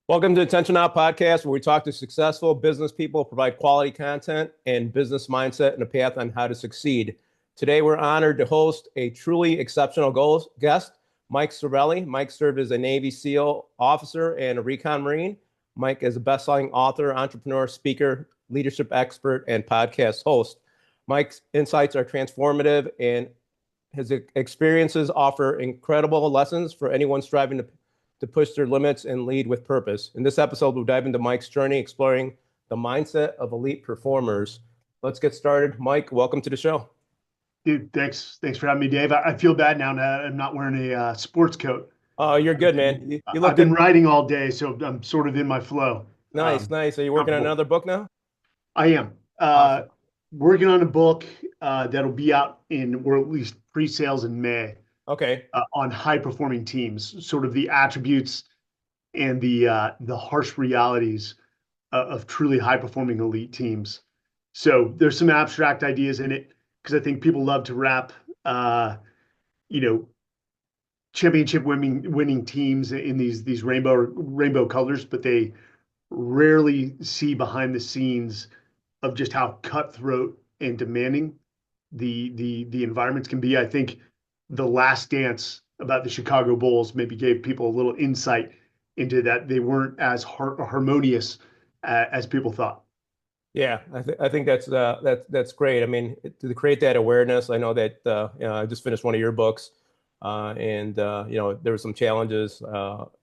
Welcome to Attention Now podcast, where we talk to successful business people, provide quality content and business mindset and a path on how to succeed. Today, we're honored to host a truly exceptional guest, Mike Sarraille. Mike served as a Navy SEAL officer and a Recon Marine. Mike is a best-selling author, entrepreneur, speaker, leadership expert, and podcast host. Mike's insights are transformative, and his experiences offer incredible lessons for anyone striving to push their limits and lead with purpose. In this episode, we'll dive into Mike's journey, exploring the mindset of elite performers. Let's get started. Mike, welcome to the show. Dude, thanks for having me, Dave. I feel bad now that I'm not wearing a sports coat. Oh, you're good, man. You look I've been good. riding all day, so I'm sort of in my flow. Nice, nice. Are you working on Comfortable. another book now? I am Awesome. working on a book that'll be out or at least pre-sales in May, Okay. on high-performing teams, sort of the attributes and the harsh realities of truly high-performing elite teams. So there's some abstract ideas in it because I think people love to wrap, you know, championship winning teams in these rainbow colors, but they rarely see behind the scenes of just how cutthroat and demanding the environments can be. I think The Last Dance about the Chicago Bulls maybe gave people a little insight into that they weren't as harmonious as people thought. Yeah, I think that's great. I mean, to create that awareness, I know that I just finished one of your books, and there were some challenges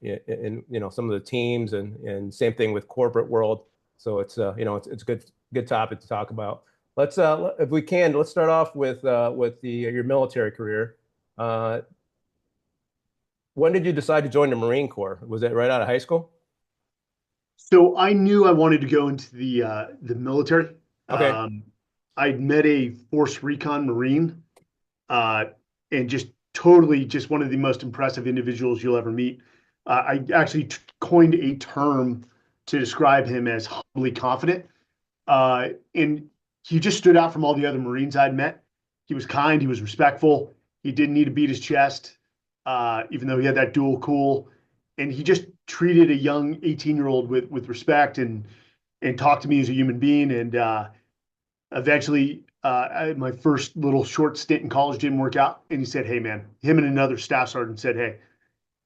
in some of the teams, and same thing with corporate world. So it's a good topic to talk about. If we can, let's start off with your military career. Uh, when did you decide to join the Marine Corps? Was that right out of high school? So I knew I wanted to go into the military. Okay. I'd met a Force Recon Marine, uh, and just one of the most impressive individuals you'll ever meet. I actually coined a term to describe him as humbly confident. And he just stood out from all the other Marines I'd met. He was kind, he was respectful. He didn't need to beat his chest, even though he had that dual cool. And he just treated a young 18-year-old with respect and talked to me as a human being. And eventually, my first little short stint in college didn't work out. And he said, "Hey, man," him and another staff sergeant said, "Hey,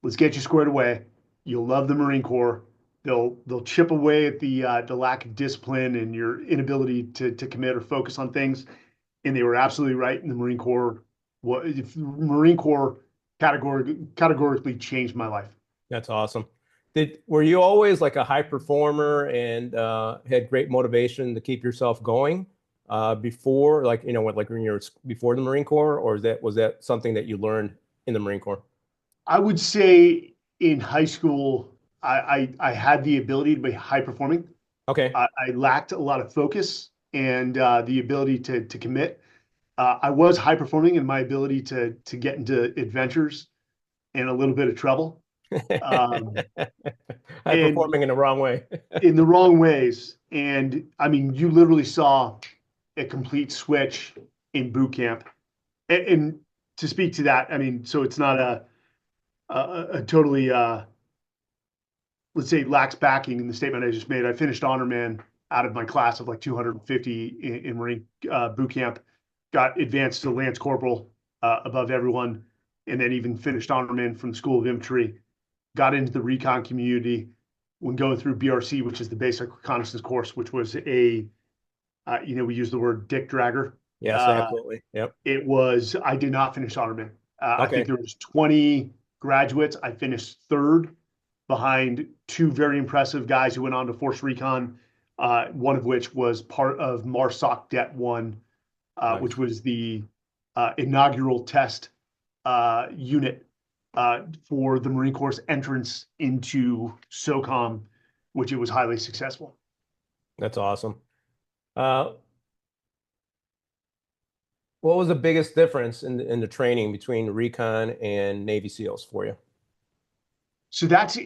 let's get you squared away. You'll love the Marine Corps. They'll chip away at the lack of discipline and your inability to commit or focus on things." And they were absolutely right. And the Marine Corps categorically changed my life. That's awesome. Were you always like a high performer and had great motivation to keep yourself going before, when you were before the Marine Corps, or was that something that you learned in the Marine Corps? I would say in high school, I had the ability to be high performing. Okay. I lacked a lot of focus and the ability to commit. I was high performing in my ability to get into adventures and a little bit of trouble, um, High and performing in the wrong way. in the wrong ways. And I mean, you literally saw a complete switch in boot camp. And to speak to that, I mean, so it's not a totally let's say lax backing in the statement I just made. I finished honor man out of my class of like 250 in Marine boot camp, got advanced to Lance Corporal above everyone, and then even finished honor man from the School of Infantry, got into the recon community when going through BRC, which is the basic reconnaissance course, which was we use the word dick dragger. Yes, Uh, absolutely. Yep. I did not finish honor man. I think Okay. there was 20 graduates. I finished third behind two very impressive guys who went on to Force Recon, one of which was part of MARSOC Det 1, which Nice. was the inaugural test unit for the Marine Corps' entrance into SOCOM, which it was highly successful. That's awesome. Uh, what was the biggest difference in the training between recon and Navy SEALs for you? So that's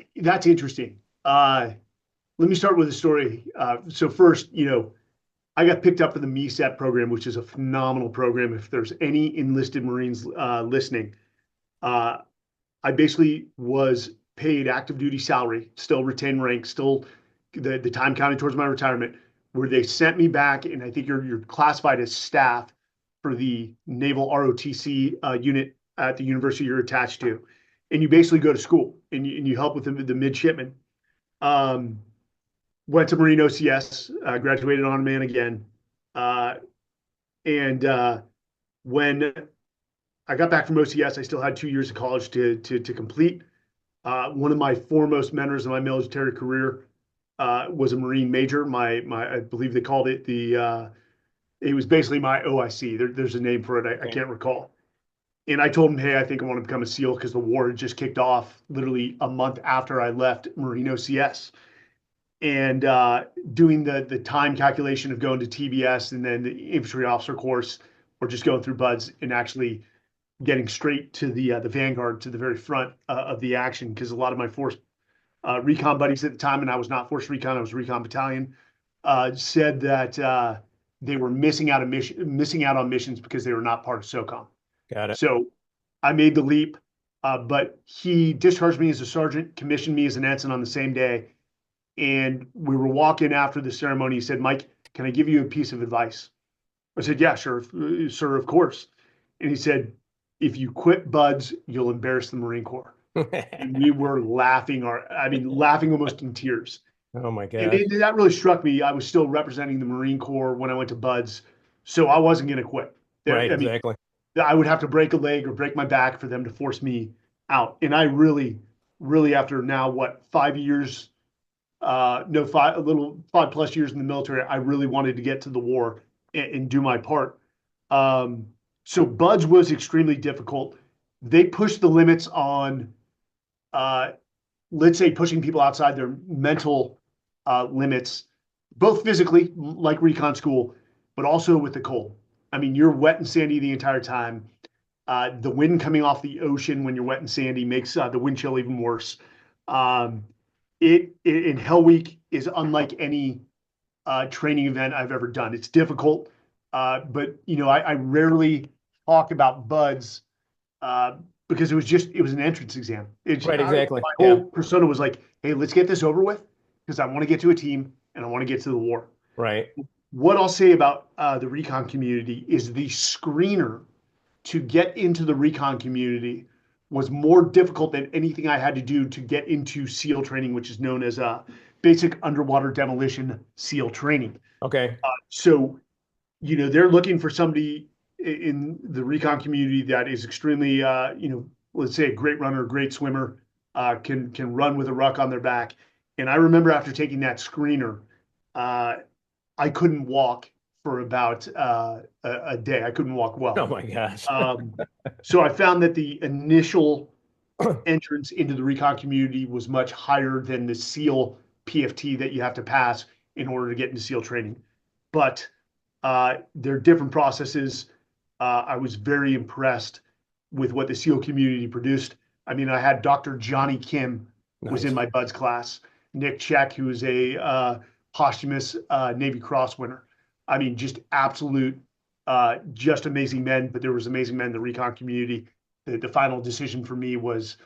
interesting. Let me start with a story. So first, I got picked up for the MESET program, which is a phenomenal program. If there's any enlisted Marines listening, I basically was paid active duty salary, still retained rank, still the time counted towards my retirement, where they sent me back, and I think you're classified as staff for the Naval ROTC unit at the university you're attached to, and you basically go to school and you help with the midshipmen. Um, Went to Marine OCS, graduated on a man again, and when I got back from OCS, I still had 2 years of college to complete. One of my foremost mentors in my military career was a Marine major. I believe they called it it was basically my OIC. There's a name for it. I can't recall. And I told him, hey, I think I want to become a SEAL because the war had just kicked off literally a month after I left Marine OCS. And doing the time calculation of going to TBS and then the infantry officer course, or just going through BUDS and actually getting straight to the vanguard, to the very front of the action, because a lot of my force recon buddies at the time, and I was not force recon, I was recon battalion, said that they were missing out on missions because they were not part of SOCOM. Got it. So I made the leap, but he discharged me as a sergeant, commissioned me as an ensign on the same day. And we were walking after the ceremony. He said, Mike, can I give you a piece of advice? I said, yeah, sure, sir, of course. And he said, if you quit BUDS, you'll embarrass the Marine Corps. And we were laughing, laughing almost in tears. Oh my God. And that really struck me. I was still representing the Marine Corps when I went to BUDS, so I wasn't going to quit. Right, exactly. I would have to break a leg or break my back for them to force me out. And I really, really, after now, what, 5 years, a little 5+ years in the military, I really wanted to get to the war and do my part. So BUDS was extremely difficult. They pushed the limits on, let's say, pushing people outside their mental limits, both physically, like recon school, but also with the cold. I mean, you're wet and sandy the entire time. The wind coming off the ocean when you're wet and sandy makes the wind chill even worse. In Hell Week is unlike any training event I've ever done. It's difficult, but I rarely talk about BUDS because it was an entrance exam. Right, exactly. My whole persona was like, hey, let's get this over with because I want to get to a team and I want to get to the war. Right. What I'll say about the recon community is the screener to get into the recon community was more difficult than anything I had to do to get into SEAL training, which is known as basic underwater demolition SEAL training. Okay. So, they're looking for somebody in the recon community that is extremely, let's say a great runner, great swimmer, can run with a ruck on their back. And I remember after taking that screener, I couldn't walk for about a day. I couldn't walk well. Oh my gosh. So I found that the initial entrance into the recon community was much higher than the SEAL PFT that you have to pass in order to get into SEAL training. But there are different processes. I was very impressed with what the SEAL community produced. I mean, I had Dr. Johnny Kim was in my BUDS class. Nick Check, who is a posthumous Navy Cross winner. I mean, just absolute, just amazing men, but there was amazing men in the recon community. The final decision for me was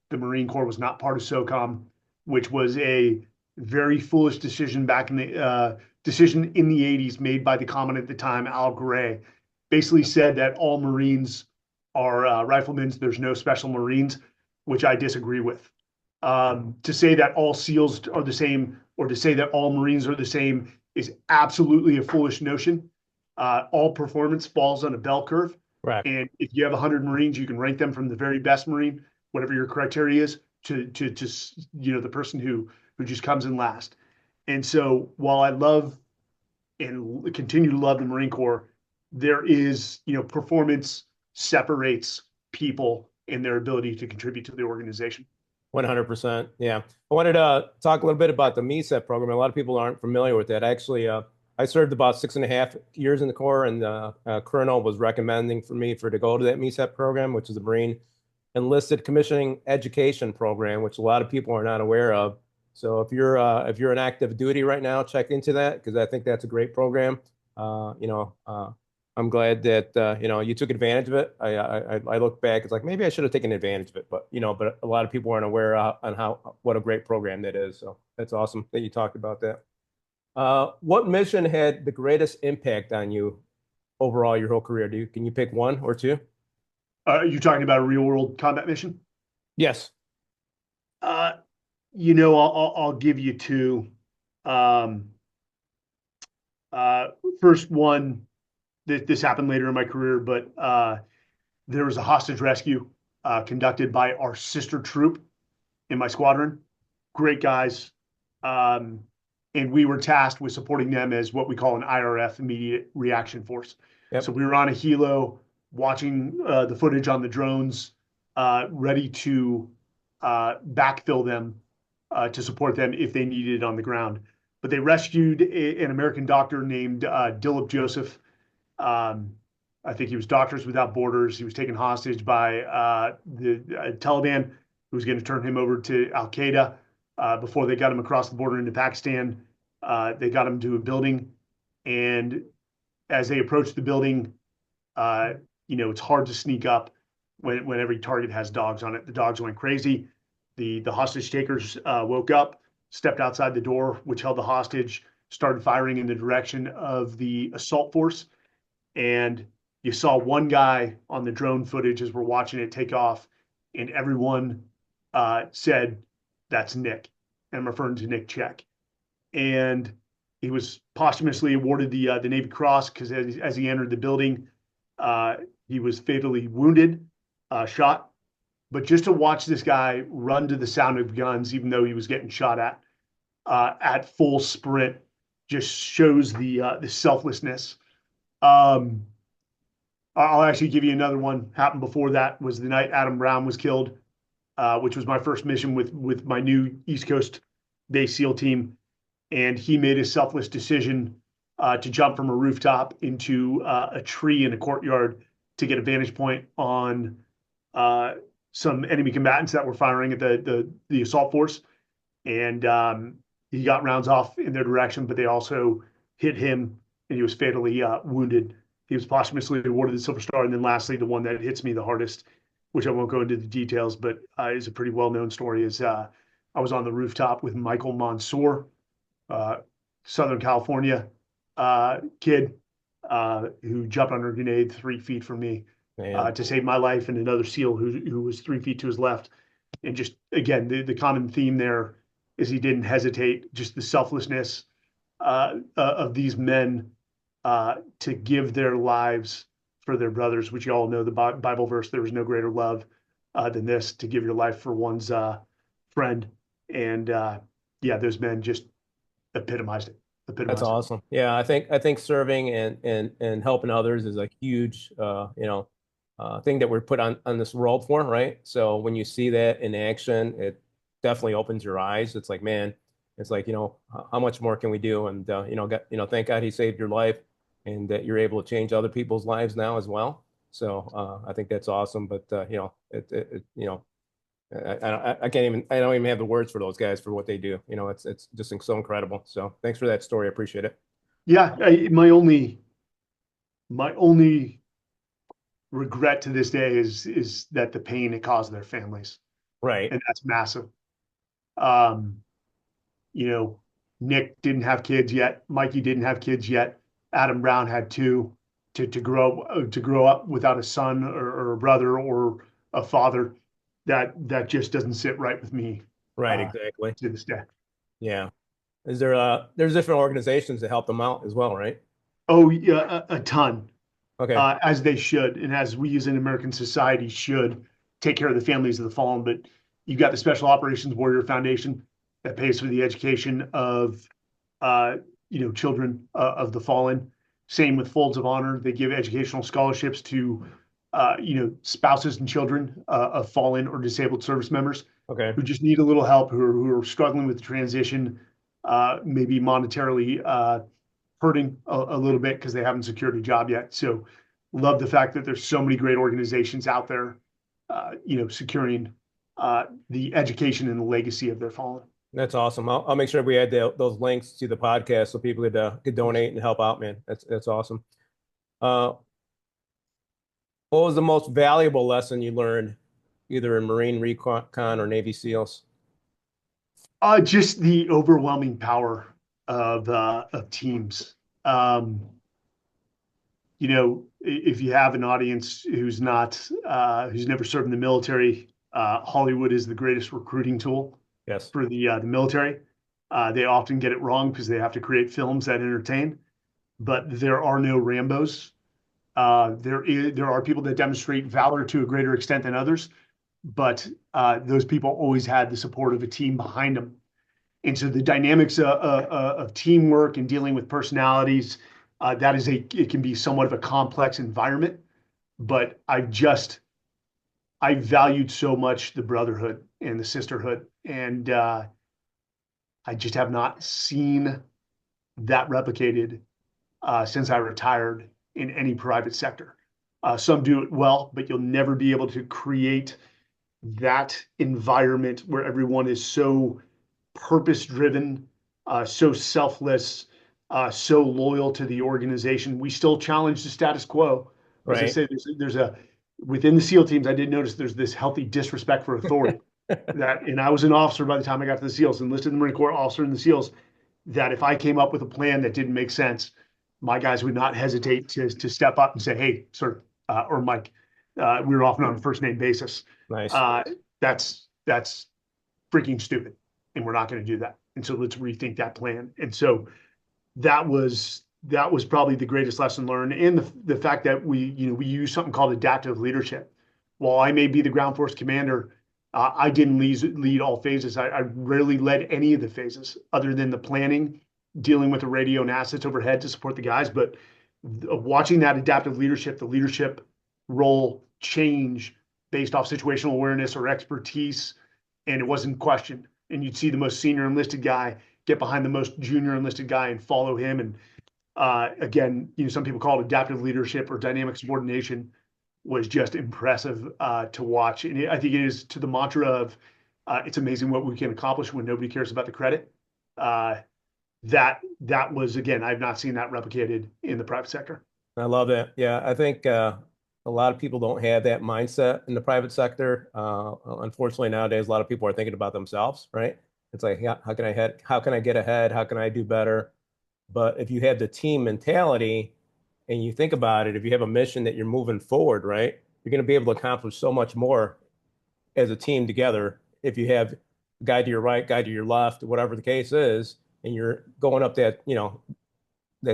the Marine Corps was not part of SOCOM, which was a very foolish decision back in the decision in the 80s made by the commandant at the time, Al Gray. Basically said that all Marines are riflemen. There's no special Marines, which I disagree with. To say that all SEALs are the same or to say that all Marines are the same is absolutely a foolish notion. All performance falls on a bell curve. Right. And if you have 100 Marines, you can rank them from the very best Marine, whatever your criteria is, to the person who just comes in last. And so while I love and continue to love the Marine Corps, there is, performance separates people in their ability to contribute to the organization. 100%. Yeah. I wanted to talk a little bit about the MESEP program. A lot of people aren't familiar with that. Actually, I served about 6.5 years in the Corps, and Colonel was recommending for me to go to that MESEP program, which is the Marine Enlisted Commissioning Education Program, which a lot of people are not aware of. So if you're in active duty right now, check into that because I think that's a great program. I'm glad that you took advantage of it. I look back, it's like maybe I should have taken advantage of it, but but a lot of people aren't aware on how what a great program that is. So that's awesome that you talked about that. What mission had the greatest impact on you overall your whole career? Can you pick one or two? You're talking about a real world combat mission? Yes. Uh, I'll give you two. Um, uh, First one, this happened later in my career, but there was a hostage rescue conducted by our sister troop in my squadron. Great guys. Um, and we were tasked with supporting them as what we call an IRF, immediate reaction force. So Yep. we were on a helo watching the footage on the drones, ready to backfill them to support them if they needed it on the ground. But they rescued an American doctor named Dilip Joseph. Um, I think he was Doctors Without Borders. He was taken hostage by the Taliban, who was going to turn him over to Al Qaeda before they got him across the border into Pakistan. They got him to a building, and as they approached the building, uh, it's hard to sneak up when every target has dogs on it. The dogs went crazy. The hostage takers woke up, stepped outside the door, which held the hostage, started firing in the direction of the assault force, and you saw one guy on the drone footage as we're watching it take off, and everyone said, "That's Nick." And I'm referring to Nick Check. And he was posthumously awarded the Navy Cross because as he entered the building, uh, he was fatally wounded, shot. But just to watch this guy run to the sound of guns, even though he was getting shot at full sprint, just shows the selflessness. Um, I'll actually give you another one. Happened before that was the night Adam Brown was killed, which was my first mission with my new East Coast base SEAL team, and he made a selfless decision to jump from a rooftop into a tree in a courtyard to get a vantage point on some enemy combatants that were firing at the assault force, and he got rounds off in their direction, but they also hit him, and he was fatally wounded. He was posthumously awarded the Silver Star, and then lastly, the one that hits me the hardest, which I won't go into the details, but is a pretty well-known story, is I was on the rooftop with Michael Mansour, uh, Southern California kid who jumped under a grenade 3 feet from me Man. to save my life, and another SEAL who was 3 feet to his left. And just again, the common theme there is he didn't hesitate. Just the selflessness of these men to give their lives for their brothers, which you all know the Bible verse: "There is no greater love than this, to give your life for one's friend." And yeah, those men just epitomized it. That's Epitomized it. awesome. Yeah, I think serving and helping others is a huge thing that we're put on this world for, right? So when you see that in action, it definitely opens your eyes. It's like, man, it's like, how much more can we do? And thank God he saved your life and that you're able to change other people's lives now as well. So I think that's awesome. But I can't even I don't even have the words for those guys for what they do. It's just so incredible. So thanks for that story. I appreciate it. Yeah, my only regret to this day is that the pain it caused their families, Right. and that's massive. Um, you know, Nick didn't have kids yet. Mikey didn't have kids yet. Adam Brown had two. To grow up without a son or a brother or a father, that just doesn't sit right with me Right. uh, Exactly. to this day. Yeah. There's different organizations that help them out as well, right? Oh yeah, a ton, Okay. as they should, and as we as an American society should take care of the families of the fallen. But you've got the Special Operations Warrior Foundation that pays for the education of uh, children of the fallen. Same with Folds of Honor; they give educational scholarships to spouses and children of fallen or disabled service members Okay. who just need a little help, who are struggling with the transition, maybe monetarily hurting a little bit because they haven't secured a job yet. So love the fact that there's so many great organizations out there, securing the education and the legacy of their fallen. That's awesome. I'll make sure we add those links to the podcast so people could donate and help out, man. That's awesome. Uh, what was the most valuable lesson you learned, either in Marine Recon or Navy SEALs? Just the overwhelming power of teams. Um, if you have an audience who's not who's never served in the military, Hollywood is the greatest recruiting tool Yes. for the military. They often get it wrong because they have to create films that entertain, but there are no Rambos. There are people that demonstrate valor to a greater extent than others, but those people always had the support of a team behind them. And so the dynamics of teamwork and dealing with personalities, it can be somewhat of a complex environment, but I valued so much the brotherhood and the sisterhood. And I just have not seen that replicated since I retired in any private sector. Some do it well, but you'll never be able to create that environment where everyone is so purpose driven, so selfless, so loyal to the organization. We still challenge the status quo. As I Right. say, there's a within the SEAL teams, I did notice there's this healthy disrespect for authority. And I was an officer by the time I got to the SEALs, enlisted in the Marine Corps, officer in the SEALs. That if I came up with a plan that didn't make sense, my guys would not hesitate to step up and say, "Hey, sir, or Mike, we were often on a first name basis. Nice. Uh, that's freaking stupid, and we're not going to do that. And so let's rethink that plan." And so that was probably the greatest lesson learned, and the fact that we use something called adaptive leadership. While I may be the ground force commander, I didn't lead all phases. I rarely led any of the phases other than the planning, dealing with the radio and assets overhead to support the guys. But watching that adaptive leadership, the leadership role change based off situational awareness or expertise, and it wasn't questioned. And you'd see the most senior enlisted guy get behind the most junior enlisted guy and follow him. And again, some people call it adaptive leadership or dynamic subordination, was just impressive to watch. And I think it is to the mantra of it's amazing what we can accomplish when nobody cares about the credit. That was, again, I've not seen that replicated in the private sector. I love that. Yeah, I think a lot of people don't have that mindset in the private sector. Unfortunately, nowadays, a lot of people are thinking about themselves, right? It's like, yeah, how can I get ahead? How can I do better? But if you have the team mentality and you think about it, if you have a mission that you're moving forward, right, you're going to be able to accomplish so much more as a team together. If you have a guy to your right, guy to your left, whatever the case is, and you're going up that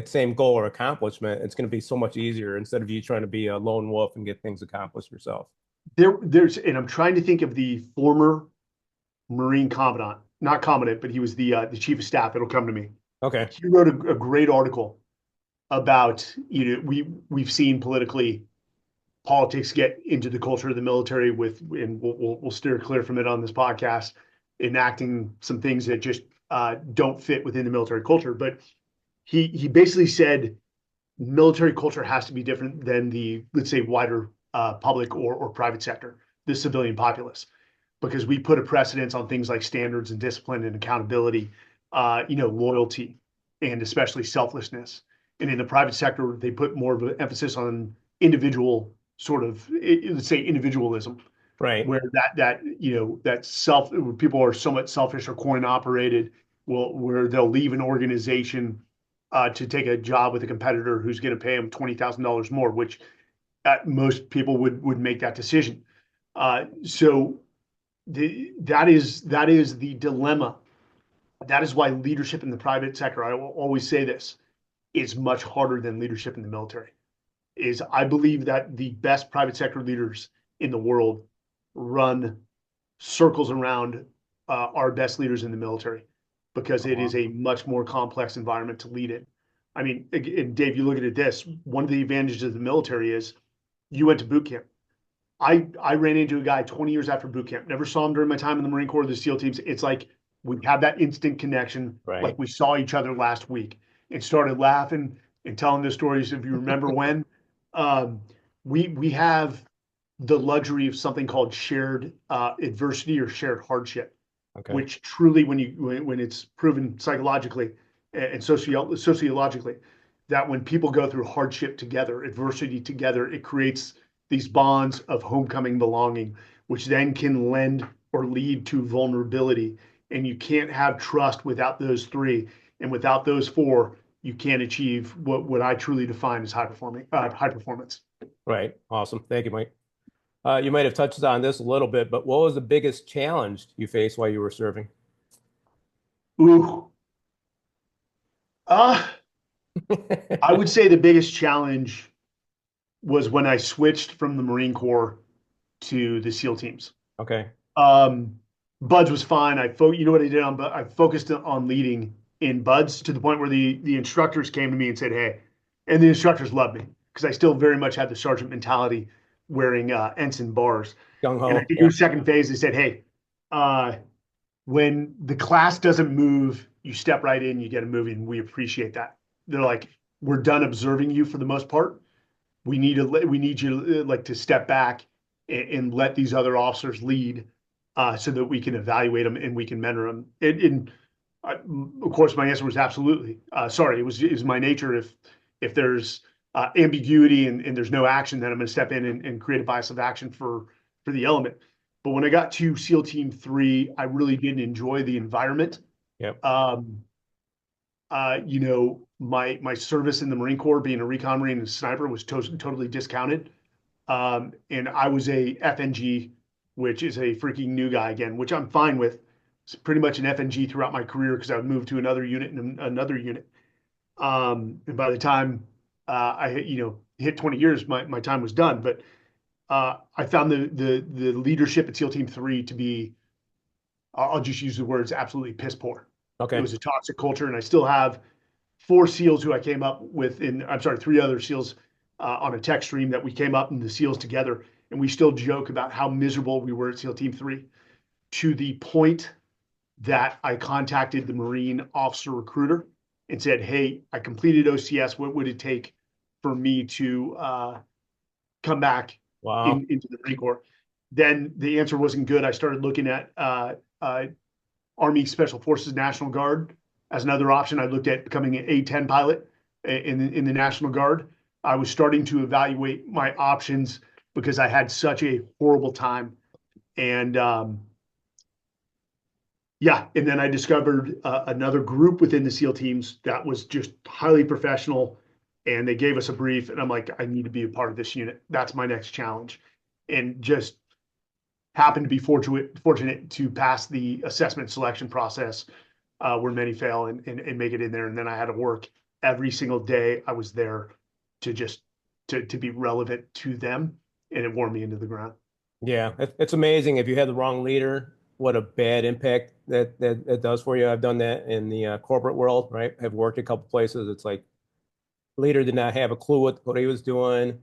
same goal or accomplishment, it's going to be so much easier instead of you trying to be a lone wolf and get things accomplished yourself. And I'm trying to think of the former Marine commandant, not commandant, but he was the chief of staff. It'll come to me. Okay. He wrote a great article about, we've seen politics get into the culture of the military and we'll steer clear from it on this podcast, enacting some things that just don't fit within the military culture. But he basically said military culture has to be different than the, let's say, wider public or private sector, the civilian populace, because we put a precedence on things like standards and discipline and accountability, loyalty, and especially selflessness. And in the private sector, they put more of an emphasis on individual sort of, let's say, individualism, Right. where people are somewhat selfish or coin operated, where they'll leave an organization to take a job with a competitor who's going to pay them $20,000 more, which most people would make that decision. So that is the dilemma. That is why leadership in the private sector, I will always say this, is much harder than leadership in the military. I believe that the best private sector leaders in the world run circles around our best leaders in the military, because it is a much more complex environment to lead in. I mean, and Dave, you look at it this, one of the advantages of the military is you went to boot camp. I ran into a guy 20 years after boot camp, never saw him during my time in the Marine Corps or the SEAL teams. It's like we had that instant connection, Right. like we saw each other last week, and started laughing and telling the stories. If you remember when, we have the luxury of something called shared adversity or shared hardship, Okay. which truly, when it's proven psychologically and sociologically, that when people go through hardship together, adversity together, it creates these bonds of homecoming belonging, which then can lend or lead to vulnerability. And you can't have trust without those three. And without those four, you can't achieve what I truly define as high performance. Right. Awesome. Thank you, Mike. You might have touched on this a little bit, but what was the biggest challenge you faced while you were serving? Ooh. Uh, I would say the biggest challenge was when I switched from the Marine Corps to the SEAL teams. Okay. Um, Buds was fine. You know what I did on, I focused on leading in Buds to the point where the instructors came to me and said, "Hey," and the instructors loved me because I still very much had the sergeant mentality, wearing ensign bars. Gung And I ho. think it Yeah. was second phase. They said, "Hey, uh, when the class doesn't move, you step right in, you get it moving. We appreciate that." They're like, "We're done observing you for the most part. We need you like to step back and let these other officers lead, so that we can evaluate them and we can mentor them." Of course, my answer was absolutely. Sorry, it was my nature. If there's ambiguity and there's no action, then I'm going to step in and create a bias of action for the element. But when I got to SEAL Team 3, I really didn't enjoy the environment. Yep. You know, my service in the Marine Corps, being a recon Marine and a sniper, was totally discounted. And I was a FNG, which is a freaking new guy again, which I'm fine with. It's pretty much an FNG throughout my career because I would move to another unit and another unit. And by the time I hit 20 years, my time was done. But I found the leadership at SEAL Team 3 to be, I'll just use the words, absolutely piss poor. It Okay. was a toxic culture, and I still have four SEALs who I came up with I'm sorry, three other SEALs on a tech stream that we came up in the SEALs together. And we still joke about how miserable we were at SEAL Team 3, to the point that I contacted the Marine officer recruiter and said, "Hey, I completed OCS. What would it take for me to come back Wow. into the Marine Corps?" Then the answer wasn't good. I started looking at Army Special Forces National Guard as another option. I looked at becoming an A-10 pilot in the National Guard. I was starting to evaluate my options because I had such a horrible time. And yeah, and then I discovered another group within the SEAL teams that was just highly professional, and they gave us a brief, and I'm like, I need to be a part of this unit. That's my next challenge, and just happened to be fortunate to pass the assessment selection process, where many fail and make it in there. And then I had to work every single day I was there to just to be relevant to them, and it wore me into the ground. Yeah. It's amazing if you have the wrong leader, what a bad impact that it does for you. I've done that in the corporate world, right? I've worked a couple places. It's like leader did not have a clue what he was doing,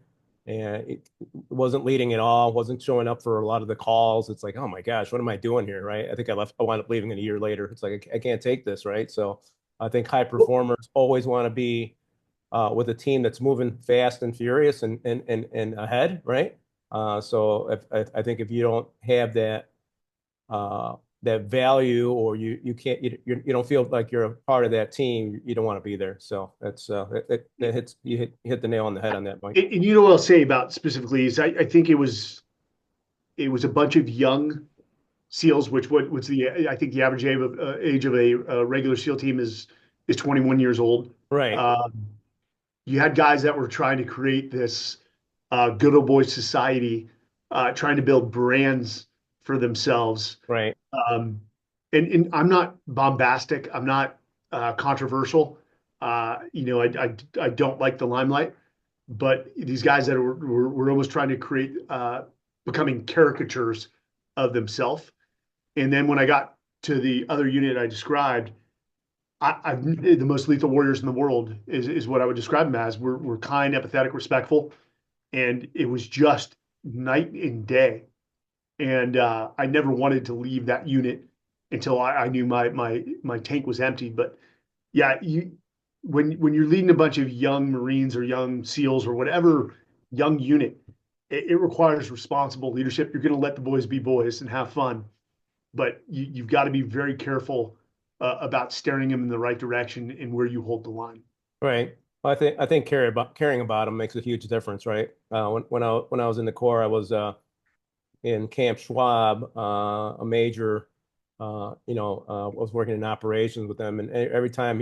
and it wasn't leading at all, wasn't showing up for a lot of the calls. It's like, oh my gosh, what am I doing here, right? I think I wound up leaving in a year later. It's like I can't take this, right? So I think high performers always want to be with a team that's moving fast and furious and ahead, right? So I think if you don't have that value, or you can't you don't feel like you're a part of that team, you don't want to be there. So that's that hits you hit the nail on the head on that, Mike. And you know what I'll say about specifically is I think it was a bunch of young SEALs, which what's the I think the average age of a regular SEAL team is 21 years old. Right, Um, you had guys that were trying to create this good old boy society, trying to build brands for themselves. right, Um, and I'm not bombastic. I'm not controversial. I don't like the limelight, but these guys that were almost trying to create becoming caricatures of themselves. And then when I got to the other unit I described, I've the most lethal warriors in the world is what I would describe them as. We're kind, empathetic, respectful, and it was just night and day. And I never wanted to leave that unit until I knew my tank was empty. But yeah, when you're leading a bunch of young Marines or young SEALs or whatever young unit, it requires responsible leadership. You're going to let the boys be boys and have fun, but you've got to be very careful about steering them in the right direction and where you hold the line. right. I think caring about them makes a huge difference, right? When I was in the Corps, I was in Camp Schwab, a major, was working in operations with them, and every time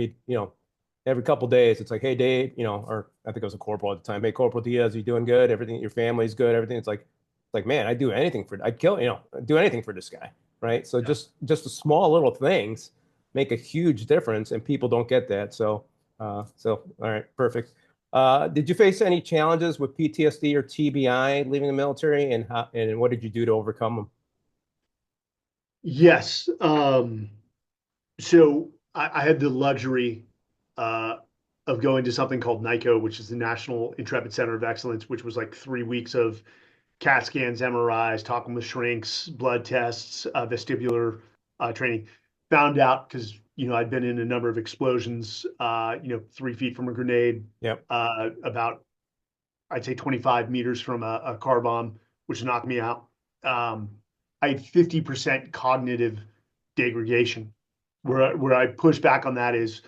every couple of days, it's like, hey, Dave, or I think I was a corporal at the time. Hey, Corporal Diaz, you doing good? Everything, your family's good. Everything. It's like, man, I'd kill, do anything for this guy, right? So Yeah. just the small little things make a huge difference, and people don't get that. So all right, perfect. Did you face any challenges with PTSD or TBI leaving the military, and what did you do to overcome them? Yes. So I had the luxury uh, of going to something called NICO, which is the National Intrepid Center of Excellence, which was like 3 weeks of CAT scans, MRIs, talking with shrinks, blood tests, vestibular training. Found out because I'd been in a number of explosions, 3 feet from a grenade, Yep. about I'd say 25 meters from a car bomb, which knocked me out. Um, I had 50% cognitive degradation. Where I push back on that is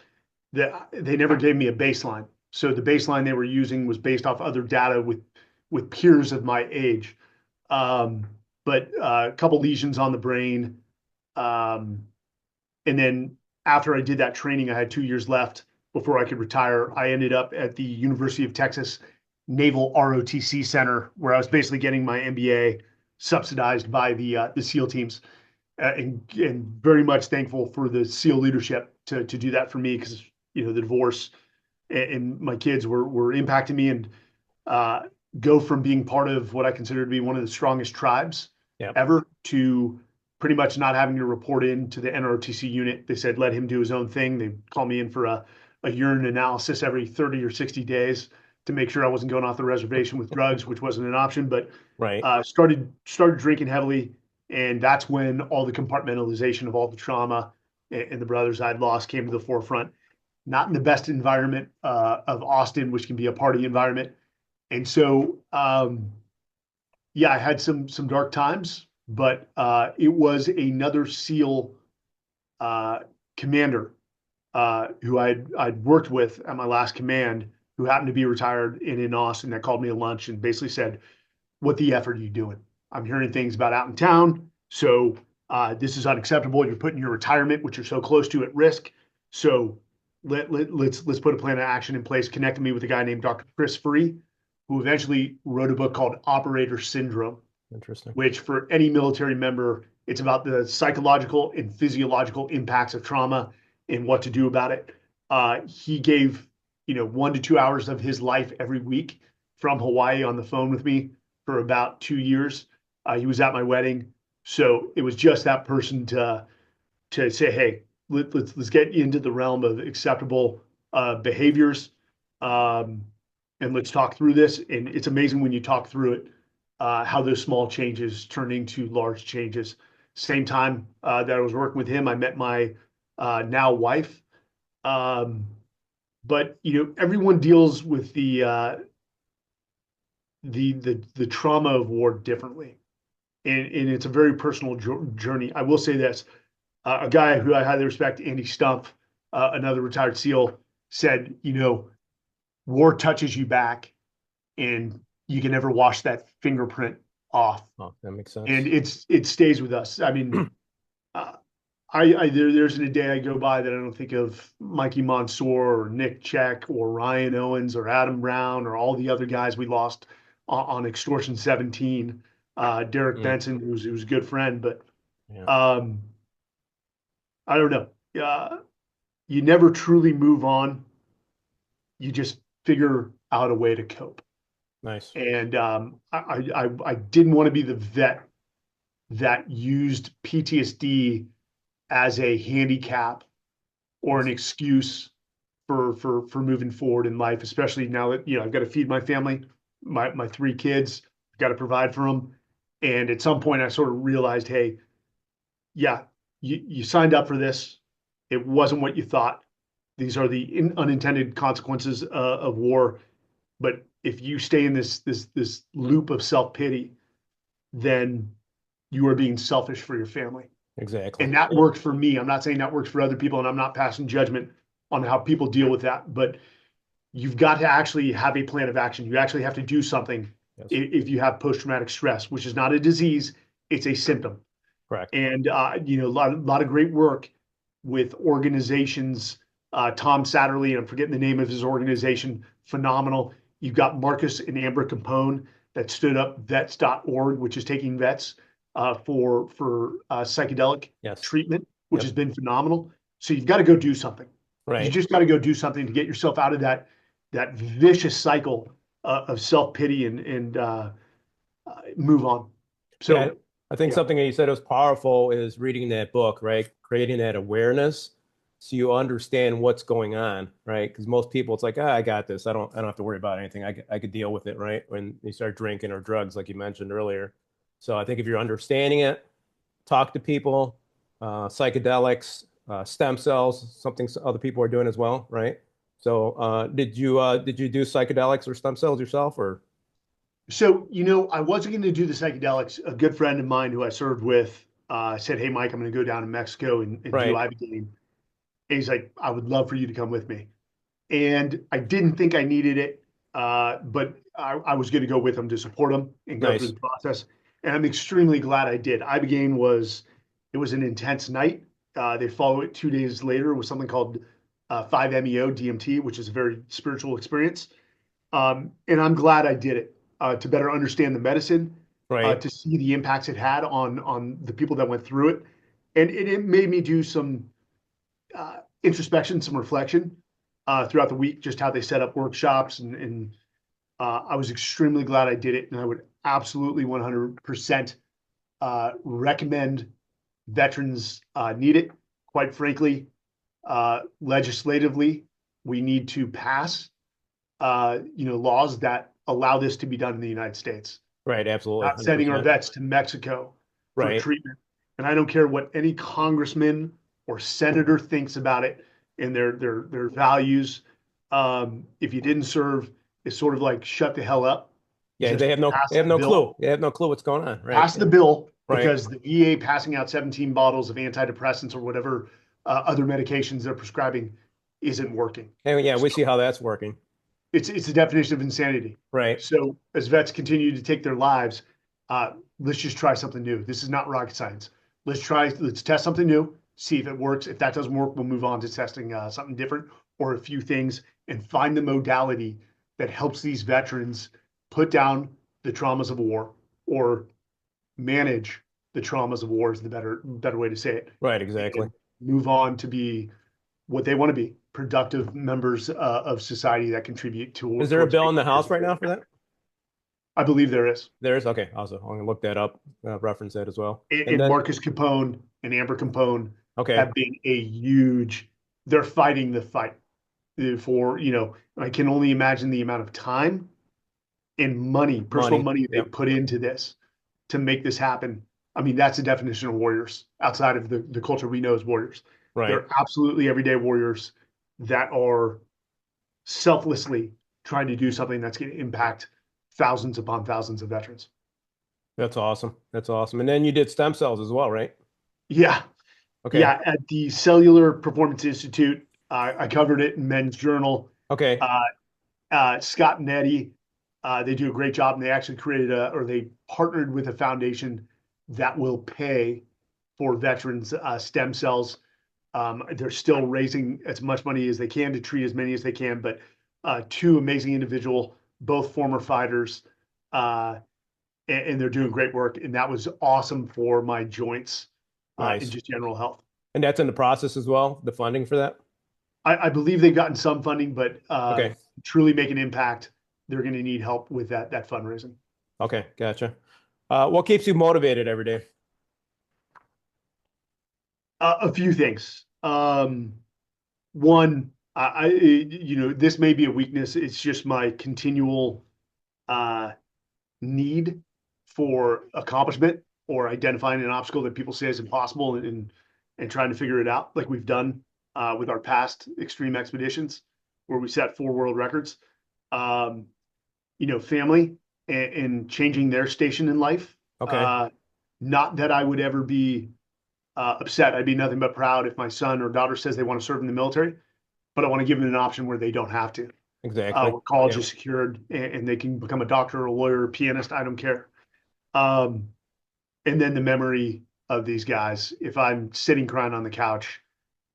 that they never gave me a baseline. So the baseline they were using was based off other data with peers of my age. Um, but a couple lesions on the brain. Um, and then after I did that training, I had 2 years left before I could retire. I ended up at the University of Texas Naval ROTC Center, where I was basically getting my MBA subsidized by the SEAL teams, and very much thankful for the SEAL leadership to do that for me because the divorce and my kids were impacting me, and uh, go from being part of what I consider to be one of the strongest tribes Yep. ever to pretty much not having to report in to the NROTC unit. They said let him do his own thing. They call me in for a urine analysis every 30 or 60 days to make sure I wasn't going off the reservation with drugs, which wasn't an option. But Right. started drinking heavily, and that's when all the compartmentalization of all the trauma and the brothers I'd lost came to the forefront. Not in the best environment of Austin, which can be a party environment, and so yeah, I had some dark times, but it was another SEAL uh, commander who I'd worked with at my last command, who happened to be retired and in Austin, that called me to lunch and basically said, "What the F are you doing? I'm hearing things about out in town, so this is unacceptable. You're putting your retirement, which you're so close to, at risk. So let's put a plan of action in place." Connected me with a guy named Dr. Chris Free, who eventually wrote a book called Operator Syndrome, Interesting. which for any military member, it's about the psychological and physiological impacts of trauma and what to do about it. He gave 1 to 2 hours of his life every week from Hawaii on the phone with me for about 2 years. He was at my wedding, so it was just that person to say, hey, let's get into the realm of acceptable behaviors, um, and let's talk through this. And it's amazing when you talk through it, how those small changes turn into large changes. Same time that I was working with him, I met my now wife. Um, but everyone deals with the trauma of war differently, and it's a very personal journey. I will say this: a guy who I highly respect, Andy Stumpf, another retired SEAL, said, war touches you back, and you can never wash that fingerprint off, Oh, that makes and sense. it stays with us. I mean, uh, there isn't a day I go by that I don't think of Mikey Mansour or Nick Check or Ryan Owens or Adam Brown or all the other guys we lost on Extortion 17. Derek Mm, Benson, who's a good friend, but yeah. um, I don't know. You never truly move on. You just figure out a way to cope. Nice. And I didn't want to be the vet that used PTSD as a handicap or an excuse for moving forward in life, especially now that I've got to feed my family, my 3 kids, got to provide for them. And at some point, I sort of realized, hey, yeah, you signed up for this. It wasn't what you thought. These are the unintended consequences of war. But if you stay in this loop of self pity, then you are being selfish for your family. Exactly. And that worked for me. I'm not saying that works for other people, and I'm not passing judgment on how people deal with that. But you've got to actually have a plan of action. You actually have to do something Yes. if you have post-traumatic stress, which is not a disease, it's a symptom. Correct. And a lot of great work with organizations. Tom Satterley, I'm forgetting the name of his organization, phenomenal. You've got Marcus and Amber Capone that stood up vets.org, which is taking vets for psychedelic Yes. treatment, which has Yep. been phenomenal. So you've got to go do something. You Right. just got to go do something to get yourself out of that vicious cycle of self pity and move on. Yeah. So I think yeah, something that you said was powerful is reading that book, right? Creating that awareness so you understand what's going on, right? Because most people, it's like, I got this. I don't have to worry about anything. I could deal with it, right? When you start drinking or drugs, like you mentioned earlier. So I think if you're understanding it, talk to people, psychedelics, stem cells, something other people are doing as well, right? So did you do psychedelics or stem cells yourself, or so I wasn't going to do the psychedelics. A good friend of mine who I served with said, "Hey, Mike, I'm going to go down to Mexico and do right, ibogaine." And he's like, "I would love for you to come with me." And I didn't think I needed it, but I was going to go with him to support him and go through nice, the process. And I'm extremely glad I did. Ibogaine was an intense night. They follow it 2 days later with something called 5-MeO DMT, which is a very spiritual experience. And I'm glad I did it to better understand the medicine, right, to see the impacts it had on the people that went through it, and it made me do some introspection, some reflection throughout the week, just how they set up workshops, and I was extremely glad I did it, and I would absolutely 100% recommend veterans need it. Quite frankly, legislatively, we need to pass laws that allow this to be done in the United States, right, absolutely, not sending our 100%, vets to Mexico for right. treatment. And I don't care what any congressman or senator thinks about it and their values. If you didn't serve, it's sort of like shut the hell up. Yeah, Just they have no clue. They have no clue what's going on, right? pass the bill Right. because the VA passing out 17 bottles of antidepressants or whatever other medications they're prescribing isn't working. And yeah, we So see how that's working. it's the definition of insanity. Right. So as vets continue to take their lives, let's just try something new. This is not rocket science. Let's test something new, see if it works. If that doesn't work, we'll move on to testing something different or a few things and find the modality that helps these veterans put down the traumas of war or manage the traumas of war is the better way to say it, Right, exactly. and move on to be what they want to be, productive members of society that contribute Is there a towards bill in making the a House right difference. now for that? I believe there is. There is? Okay. Also, I'm gonna look that up, reference that as well. And And then, Marcus Capone and Amber Capone okay, have been a huge, they're fighting the fight for, I can only imagine the amount of time and money, personal money. money they Yep. put into this to make this happen. I mean, that's the definition of warriors outside of the culture we know as warriors. Right. They're absolutely everyday warriors that are selflessly trying to do something that's going to impact thousands upon thousands of veterans. That's awesome. That's awesome. And then you did stem cells as well, right? Yeah. Okay. Yeah. At the Cellular Performance Institute, I covered it in Men's Journal. Okay. Uh, Scott and Eddie, they do a great job, and they actually they partnered with a foundation that will pay for veterans stem cells. They're still raising as much money as they can to treat as many as they can, but two amazing individual, both former fighters, uh, and they're doing great work. And that was awesome for my joints and Nice. just general health. And that's in the process as well, the funding for that? I believe they've gotten some funding, but Okay. truly make an impact, they're going to need help with that fundraising. Okay. Gotcha. What keeps you motivated every day? A few things. One, this may be a weakness. It's just my continual uh, need for accomplishment or identifying an obstacle that people say is impossible and trying to figure it out, like we've done with our past extreme expeditions where we set 4 world records. Um, family and changing their station in life. Okay. Uh, Not that I would ever be upset. I'd be nothing but proud if my son or daughter says they want to serve in the military, but I want to give them an option where they don't have to. Exactly. where college Yeah. is secured and they can become a doctor, a lawyer, a pianist. I don't care. Um, and then the memory of these guys. If I'm sitting crying on the couch,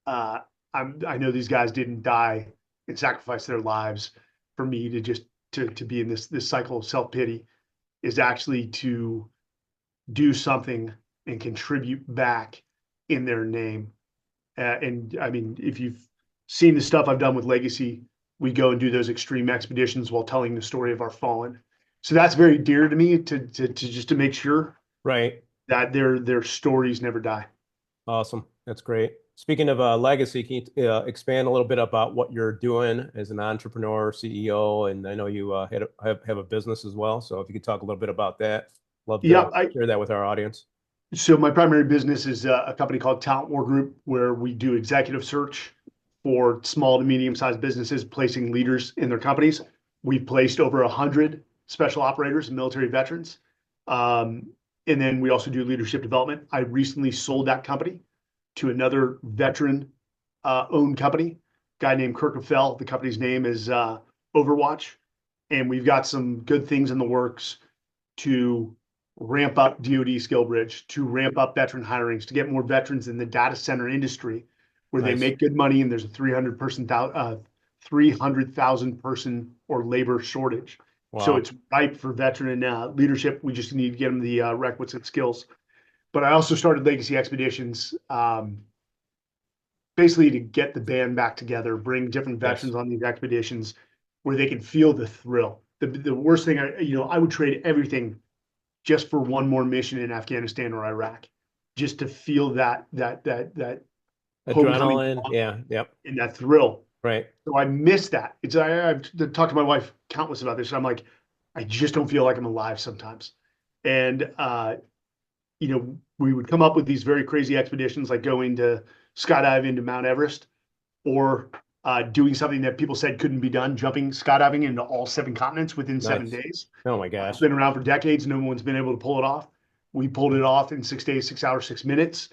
uh, I know these guys didn't die and sacrifice their lives for me to just to be in this cycle of self pity. Is actually to do something and contribute back in their name. And I mean, if you've seen the stuff I've done with Legacy, we go and do those extreme expeditions while telling the story of our fallen. So that's very dear to me to just to make sure Right. that their stories never die. Awesome. That's great. Speaking of legacy, can you expand a little bit about what you're doing as an entrepreneur, CEO? And I know you have a business as well. So if you could talk a little bit about that, love Yeah, to share that with our audience. so my primary business is a company called Talent War Group, where we do executive search for small to medium-sized businesses, placing leaders in their companies. We've placed over 100 special operators and military veterans. Um, and then we also do leadership development. I recently sold that company to another veteran owned company, guy named Kirk Fell. The company's name is Overwatch. And we've got some good things in the works to ramp up DoD skill bridge, to ramp up veteran hirings, to get more veterans in the data center industry where they Nice. make good money and there's a 300,000 person or labor shortage. So Wow. it's ripe for veteran leadership. We just need to get them the requisite skills. But I also started Legacy Expeditions, basically to get the band back together, bring different Yes. veterans on these expeditions where they can feel the thrill. The worst thing, I would trade everything just for one more mission in Afghanistan or Iraq, just to feel that homecoming Adrenaline. Yeah. Yep. and that thrill. Right. So I miss that. I've talked to my wife countless about this. I'm like, I just don't feel like I'm alive sometimes. And we would come up with these very crazy expeditions, like going to skydiving to Mount Everest, or doing something that people said couldn't be done, jumping skydiving into all 7 continents within seven Nice. days. Oh my It's gosh. been around for decades. No one's been able to pull it off. We pulled it off in 6 days, 6 hours, 6 minutes.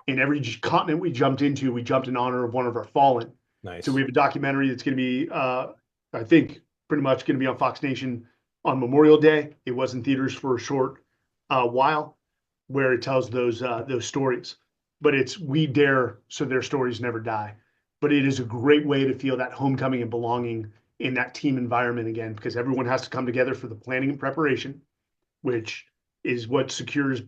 In every continent we jumped into, we jumped in honor of one of our fallen. So we Nice. have a documentary that's going to be, I think, pretty much going to be on Fox Nation on Memorial Day. It was in theaters for a short while, where it tells those stories. But it's we dare so their stories never die. But it is a great way to feel that homecoming and belonging in that team environment again, because everyone has to come together for the planning and preparation, which is what secures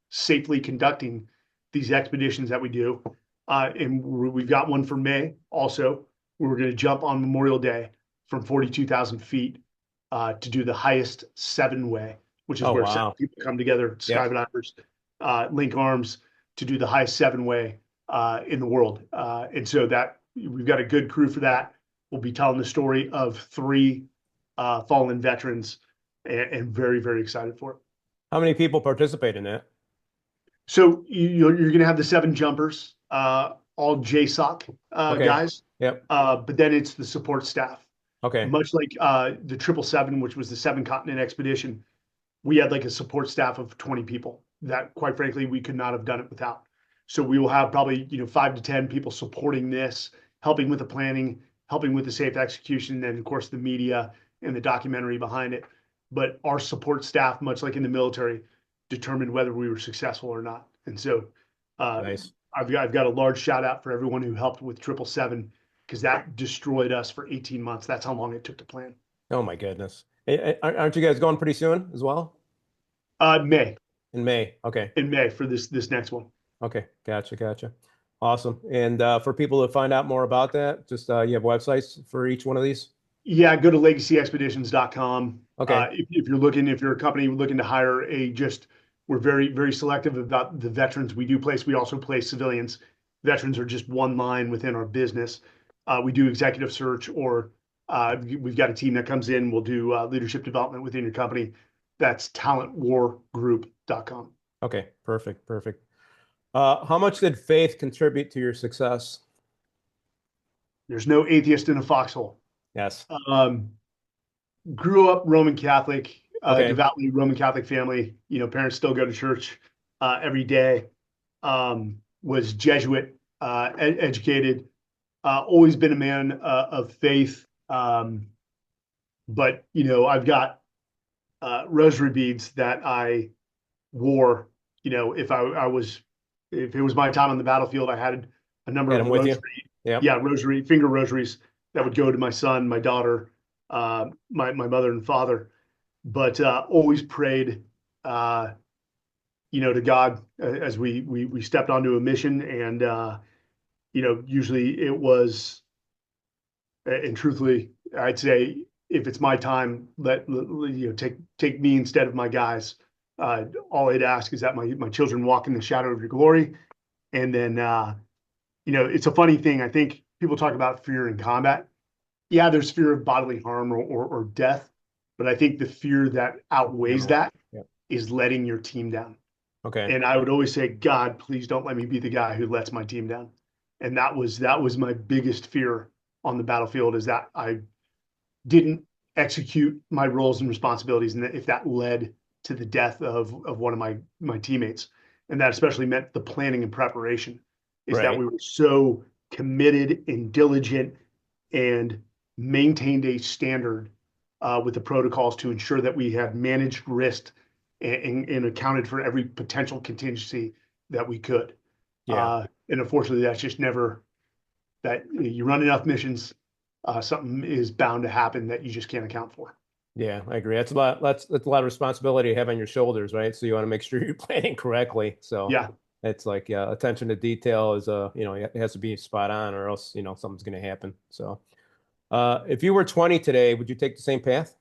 safely conducting these expeditions that we do. And we've got one for May also. We're going to jump on Memorial Day from 42,000 feet to do the highest 7-way, which is Oh where 7 wow. people come together, Yep. skydivers, link arms to do the highest 7-way in the world. And so that we've got a good crew for that. We'll be telling the story of 3 fallen veterans and very, very excited for it. How many people participate in that? So you're going to have the 7 jumpers, all JSOC Okay. guys, Yep. but then it's the support staff. Okay. Much like the 777, which was the 7 continent expedition, we had like a support staff of 20 people that, quite frankly, we could not have done it without. So we will have probably 5 to 10 people supporting this, helping with the planning, helping with the safe execution, and then of course the media and the documentary behind it. But our support staff, much like in the military, determined whether we were successful or not. And so uh, Nice. I've got a large shout out for everyone who helped with 777 because that destroyed us for 18 months. That's how long it took to plan. Oh my goodness. Aren't you guys going pretty soon as well? May In May. Okay. in May for this next one. Okay. Gotcha. Gotcha. Awesome. And for people to find out more about that, just you have websites for each one of these? Yeah, go to legacyexpeditions.com. Okay. If you're a company looking to hire we're very, very selective about the veterans we do place. We also place civilians. Veterans are just one line within our business. We do executive search, or we've got a team that comes in. We'll do leadership development within your company. That's talentwargroup.com. Okay. Perfect. Perfect. How much did faith contribute to your success? There's no atheist in a foxhole. Yes. Um, Grew up Roman Catholic, Okay. devoutly Roman Catholic family. Parents still go to church every day. Was Jesuit, educated, always been a man of faith Um, but I've got rosary beads that I wore. If it was my time on the battlefield, I had a number Had of them with you. Yep. finger rosaries that would go to my son, my daughter, my mother and father. But always prayed, to God as we stepped onto a mission, and usually it was, and truthfully, I'd say if it's my time, take me instead of my guys. All I'd ask is that my children walk in the shadow of your glory, and then it's a funny thing. I think people talk about fear in combat. Yeah, there's fear of bodily harm or death, but I think the fear that outweighs General. that Yep. is letting your team down. Okay. And I would always say, God, please don't let me be the guy who lets my team down. And that was my biggest fear on the battlefield, is that I didn't execute my roles and responsibilities, and if that led to the death of one of my teammates. And that especially meant the planning and preparation, is that Right. we were so committed and diligent and maintained a standard with the protocols to ensure that we had managed risk and accounted for every potential contingency that we could. Yeah. And unfortunately, that's just never, that you run enough missions, something is bound to happen that you just can't account for. Yeah, I agree. That's a lot of responsibility to have on your shoulders, right? So you want to make sure you're planning correctly. So Yeah, it's like, yeah, attention to detail is it has to be spot on, or else, something's going to happen. So if you were 20 today, would you take the same path?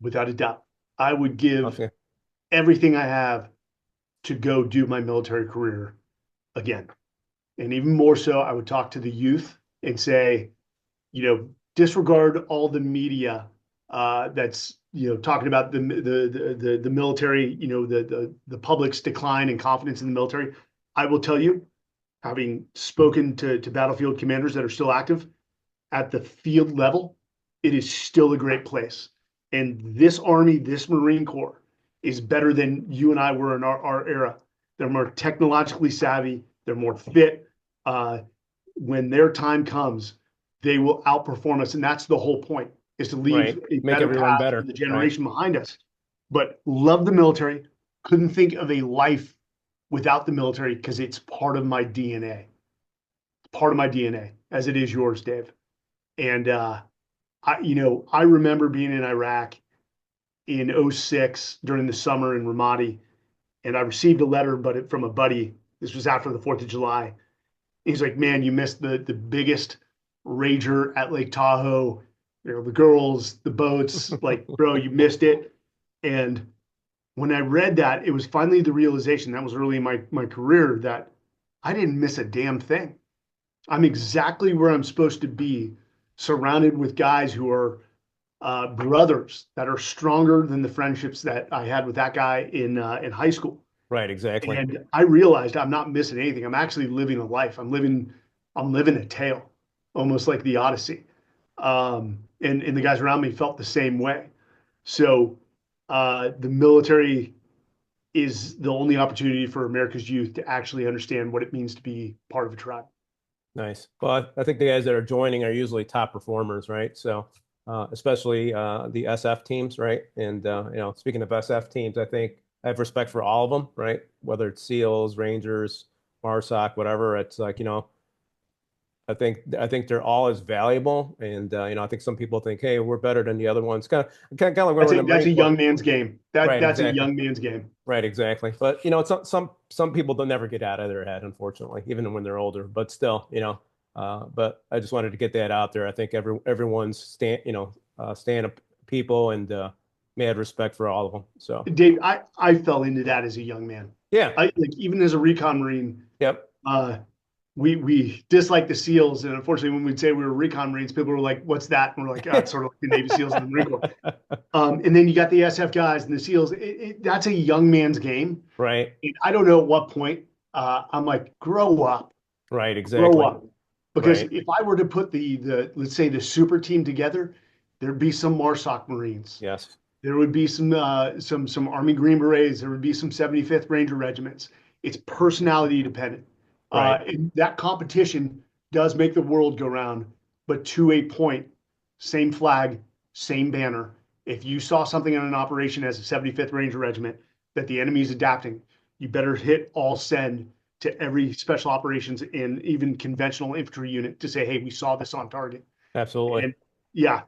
without a doubt. I would give Okay. everything I have to go do my military career again. And even more so, I would talk to the youth and say, disregard all the media that's talking about the military, the public's decline and confidence in the military. I will tell you, having spoken to battlefield commanders that are still active at the field level, it is still a great place. And this Army, this Marine Corps is better than you and I were in our era. They're more technologically savvy, they're more fit. Uh, when their time comes, they will outperform us. And that's the whole point, is to leave Right. a Make better everyone path for better. the Right. generation behind us. But love the military, couldn't think of a life without the military, because it's part of my DNA, part of my DNA, as it is yours, Dave. And I remember being in Iraq in '06 during the summer in Ramadi, and I received a letter, but from a buddy. This was after the 4th of July. He's like, "Man, you missed the biggest rager at Lake Tahoe. The girls, the boats. Like, bro, you missed it." And when I read that, it was finally the realization, that was early in my career, that I didn't miss a damn thing. I'm exactly where I'm supposed to be, surrounded with guys who are brothers that are stronger than the friendships that I had with that guy in high school. Right. Exactly. And I realized I'm not missing anything. I'm actually living a life. I'm living a tale, almost like the Odyssey. And the guys around me felt the same way. So the military is the only opportunity for America's youth to actually understand what it means to be part of a tribe. Nice. Well, I think the guys that are joining are usually top performers, right? So, especially the SF teams, right? And speaking of SF teams, I think I have respect for all of them, right? Whether it's SEALs, Rangers, MARSOC, whatever. It's like, I think they're all as valuable, and I think some people think, hey, we're better than the other ones. Kind of like when That's we're in a the that's Marine a Corps. young man's game. Right. That's a Exactly. young man's game. Right, exactly. But some people don't never get out of their head, unfortunately, even when they're older. But still, but I just wanted to get that out there. I think everyone's stand up people, and mad respect for all of them. So Dave, I fell into that as a young man. yeah, I like, even as a recon Marine, yep, uh, we disliked the SEALs, and unfortunately, when we'd say we were recon Marines, people were like, "What's that?" And we're like, "Ah, it's sort of like the Navy SEAls and the Marine Corps." And then you got the SF guys and the SEAls. That's a young man's game. right, And I don't know at what point I'm like, grow up, right, grow exactly, up. Because right, if I were to put the let's say the super team together, there'd be some MARSOC Marines. yes, There would be some Army Green Berets. There would be some 75th Ranger regiments. It's personality dependent. right, And that competition does make the world go round, but to a point. same flag, same banner. If you saw something in an operation as a 75th Ranger Regiment that the enemy is adapting, you better hit all send to every special operations and even conventional infantry unit to say, hey, we saw this on target. Absolutely. And yeah,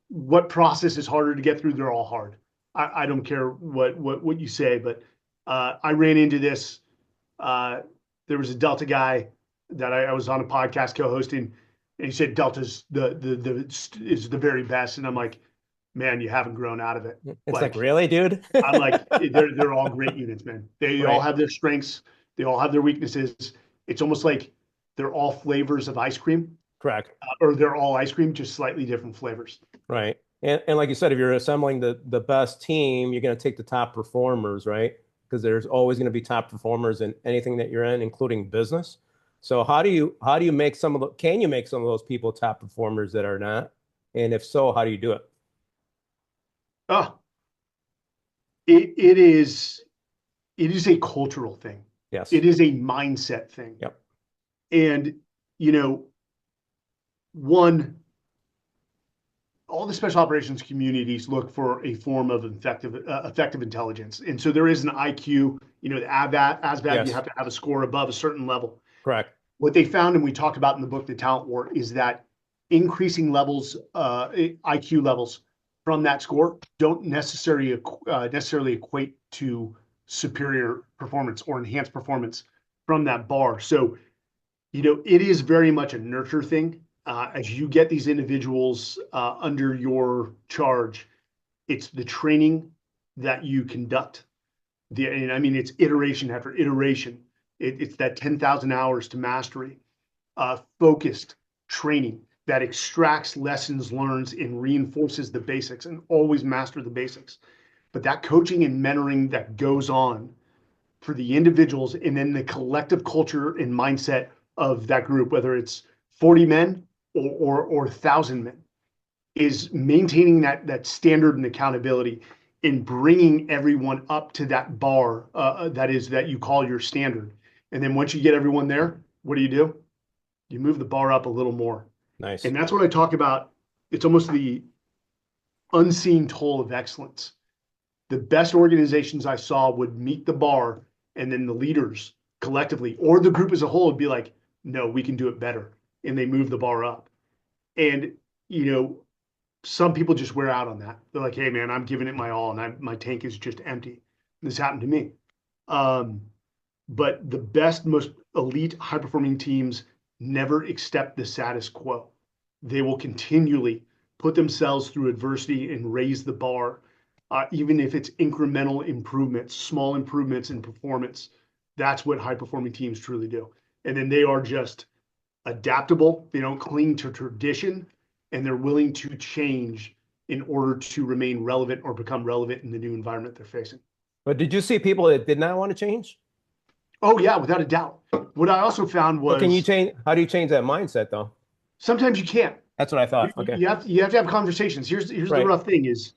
what process is harder to get through? They're all hard. I don't care what you say, but I ran into this. There was a Delta guy that I was on a podcast co-hosting, and he said Delta's is the very best, and I'm like, man, you haven't grown out of it. It's like, Like really, dude? I'm like, they're all great units, man. They all Right. have their strengths, they all have their weaknesses. It's almost like they're all flavors of ice cream, Correct. or they're all ice cream, just slightly different flavors. Right. And like you said, if you're assembling the best team, you're going to take the top performers, right? Because there's always going to be top performers in anything that you're in, including business. So how do you make some of the can you make some of those people top performers that are not? And if so, how do you do it? Oh, it is a cultural thing. Yes. It is a mindset thing. Yep. And you know, one, all the special operations communities look for a form of effective intelligence. And so there is an IQ, the ASVAB, you Yes. have to have a score above a certain level. Correct. What they found, and we talked about in the book, The Talent War, is that increasing levels, IQ levels from that score don't necessarily equate to superior performance or enhanced performance from that bar. So, it is very much a nurture thing. As you get these individuals under your charge, it's the training that you conduct. And I mean, it's iteration after iteration. It's that 10,000 hours to mastery, focused training that extracts lessons learned and reinforces the basics and always master the basics. But that coaching and mentoring that goes on for the individuals and then the collective culture and mindset of that group, whether it's 40 men or 1,000 men, is maintaining that standard and accountability in bringing everyone up to that bar that you call your standard. And then once you get everyone there, what do? You move the bar up a little more. Nice. And that's what I talk about. It's almost the unseen toll of excellence. The best organizations I saw would meet the bar, and then the leaders collectively or the group as a whole would be like, no, we can do it better. And they move the bar up. And, some people just wear out on that. They're like, hey, man, I'm giving it my all, and my tank is just empty. This happened to me. But the best, most elite, high-performing teams never accept the status quo. They will continually put themselves through adversity and raise the bar, even if it's incremental improvements, small improvements in performance. That's what high-performing teams truly do. And then they are just adaptable. They don't cling to tradition, and they're willing to change in order to remain relevant or become relevant in the new environment they're facing. But did you see people that did not want to change? Oh yeah, without a doubt. What I also found But can you was change? How do you change that mindset though? sometimes you can't. That's what I You, thought. Okay. you have to have conversations. Here's the Right. rough thing is,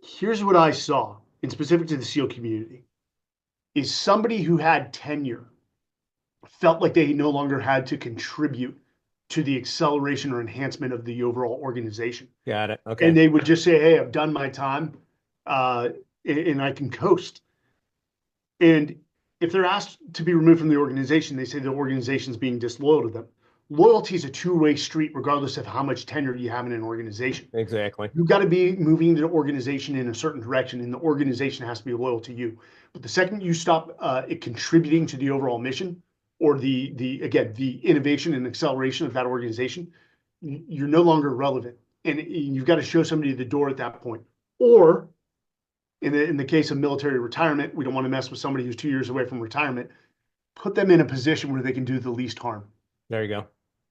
here's what I saw in specific to the SEAL community is somebody who had tenure felt like they no longer had to contribute to the acceleration or enhancement of the overall organization. Got it. And Okay. they would just say, hey, I've done my time, and I can coast. And if they're asked to be removed from the organization, they say the organization's being disloyal to them. Loyalty is a two-way street, regardless of how much tenure you have in an organization. Exactly. You've got to be moving the organization in a certain direction, and the organization has to be loyal to you. But the second you stop contributing to the overall mission, or the innovation and acceleration of that organization, you're no longer relevant, and you've got to show somebody the door at that point. Or in the case of military retirement, we don't want to mess with somebody who's 2 years away from retirement. Put them in a position where they can do the least harm. There you go.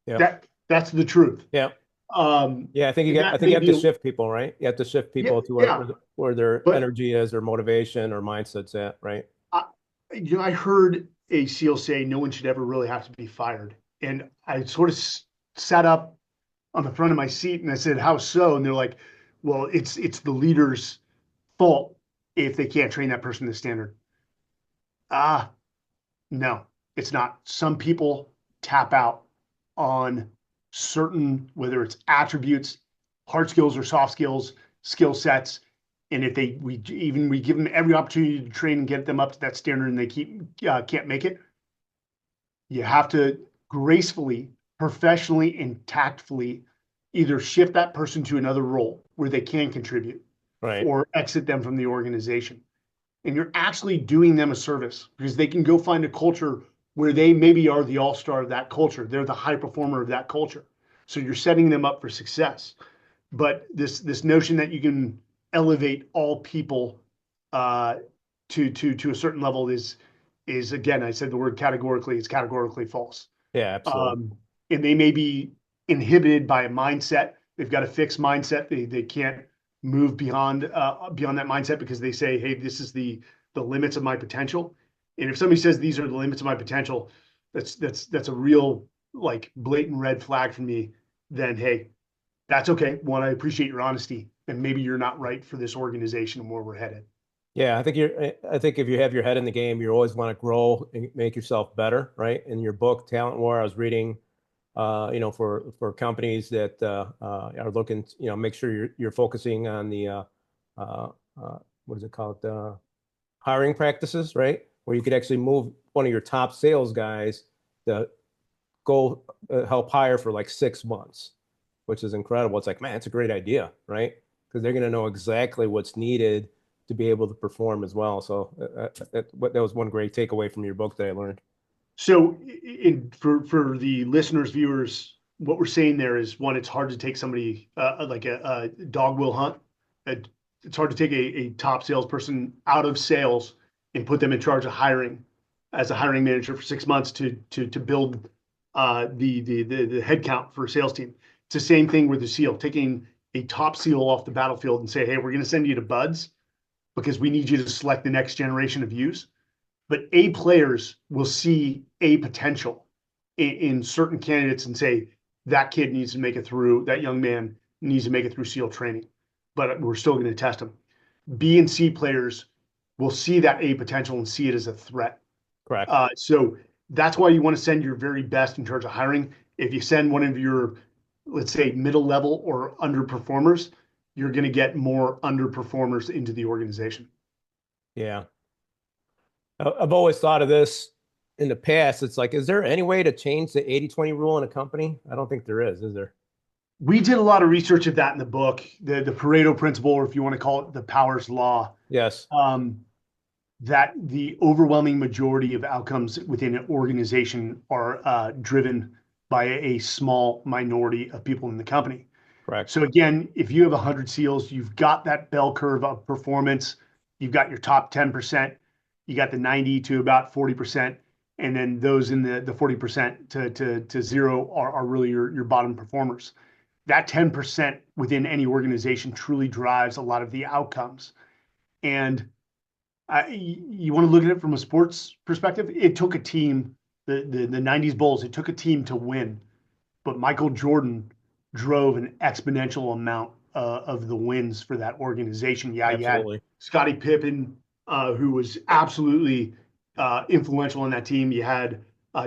Yeah. That's the truth. Yeah. Um, Yeah. I think and I that think may you have be, to shift people, right? You have to shift yeah, people to yeah. where their But energy is, or motivation, or mindset's at, right? I heard a SEAL say no one should ever really have to be fired, and I sort of sat up on the front of my seat and I said, "How so?" And they're like, "Well, it's the leader's fault if they can't train that person to standard." No, it's not. Some people tap out on certain, whether it's attributes, hard skills or soft skills, skill sets. And if we give them every opportunity to train and get them up to that standard and they can't make it, you have to gracefully, professionally, and tactfully either shift that person to another role where they can contribute Right. or exit them from the organization. And you're actually doing them a service because they can go find a culture where they maybe are the all-star of that culture. They're the high performer of that culture. So you're setting them up for success. But this notion that you can elevate all people uh, to a certain level is again, I said the word categorically, it's categorically false. Yeah, absolutely. Um, and they may be inhibited by a mindset. They've got a fixed mindset. They can't move beyond that mindset because they say, hey, this is the limits of my potential. And if somebody says these are the limits of my potential, that's a real like blatant red flag for me. Then hey, that's okay. One, I appreciate your honesty, and maybe you're not right for this organization and where we're headed. Yeah, I think if you have your head in the game, you always want to grow and make yourself better, right? In your book, Talent War, I was reading, for companies that are looking, make sure you're focusing on the what is it called? Hiring practices, right? Where you could actually move one of your top sales guys to go help hire for like 6 months, which is incredible. It's like, man, it's a great idea, right? Because they're going to know exactly what's needed to be able to perform as well. So that was one great takeaway from your book that I learned. So, for the listeners, viewers, what we're saying there is one, it's hard to take somebody like a dog will hunt. It's hard to take a top salesperson out of sales and put them in charge of hiring as a hiring manager for 6 months to build the headcount for a sales team. It's the same thing with the SEAL, taking a top SEAL off the battlefield and say, hey, we're going to send you to BUDS because we need you to select the next generation of use. But A players will see a potential in certain candidates and say that kid needs to make it through, that young man needs to make it through SEAL training, but we're still going to test him. B and C players will see that A potential and see it as a threat. Correct. So that's why you want to send your very best in terms of hiring. If you send one of your, let's say, middle level or underperformers, you're going to get more underperformers into the organization. Yeah. I've always thought of this in the past. It's like, is there any way to change the 80-20 rule in a company? I don't think there is there? We did a lot of research of that in the book, the Pareto principle, or if you want to call it the Powers Law, Yes. that the overwhelming majority of outcomes within an organization are driven by a small minority of people in the company. Correct. So again, if you have 100 SEALs, you've got that bell curve of performance. You've got your top 10%, you got the 90 to about 40%, and then those in the 40% to zero are really your bottom performers. That 10% within any organization truly drives a lot of the outcomes. And you want to look at it from a sports perspective. It took a team, the 90s Bulls, it took a team to win, but Michael Jordan drove an exponential amount of the wins for that organization. Yeah, you had Absolutely. Scottie Pippen, who was absolutely influential in that team. You had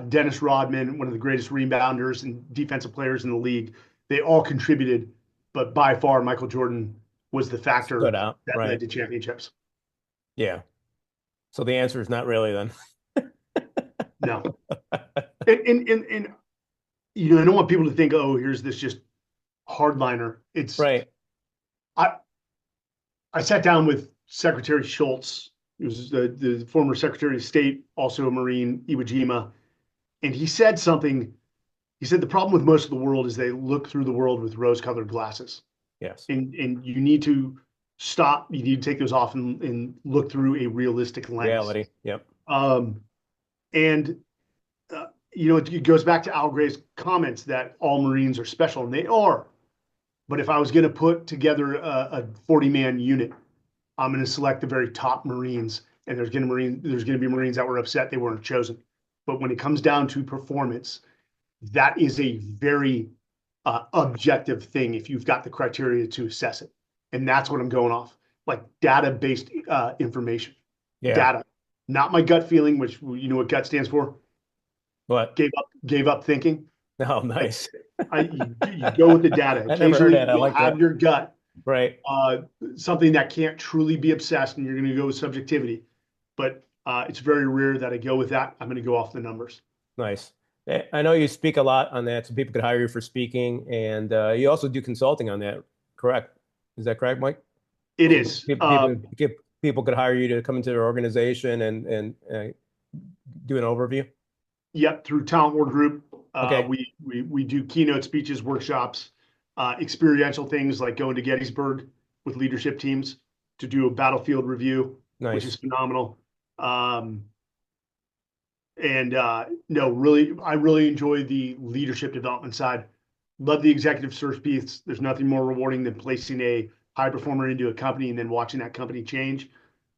Dennis Rodman, one of the greatest rebounders and defensive players in the league. They all contributed, but by far, Michael Jordan was the Stood factor out. that led Right. to championships. Yeah. So the answer is not really then. No, and I don't want people to think, oh, here's this just hardliner. It's Right. I I sat down with Secretary Schultz, who's the former Secretary of State, also a Marine, Iwo Jima, and he said something. He said the problem with most of the world is they look through the world with rose-colored glasses, Yes. and you need to stop. You need to take those off and look through a realistic lens. Reality. Yep. Um, and it goes back to Al Gray's comments that all Marines are special, and they are. But if I was going to put together a 40-man unit, I'm going to select the very top Marines, and there's going to be Marines that were upset they weren't chosen. But when it comes down to performance, that is a very objective thing if you've got the criteria to assess it, and that's what I'm going off, like data-based information, Yeah. data, not my gut feeling, which you know what gut stands for. But Gave up thinking. Oh, Like nice. you go with the data. I never heard Occasionally that. I you'll like have that. your gut, Right. uh, something that can't truly be obsessed, and you're going to go with subjectivity. But it's very rare that I go with that. I'm going to go off the numbers. Nice. I know you speak a lot on that, so people could hire you for speaking, and you also do consulting on that. Correct? Is that correct, Mike? It People, is. people could hire you to come into their organization and do an overview. Yep, through Talent War Group, Okay. we do keynote speeches, workshops, experiential things like going to Gettysburg with leadership teams to do a battlefield review, which is Nice. phenomenal. Um, and no, really, I really enjoy the leadership development side. Love the executive search piece. There's nothing more rewarding than placing a high performer into a company and then watching that company change.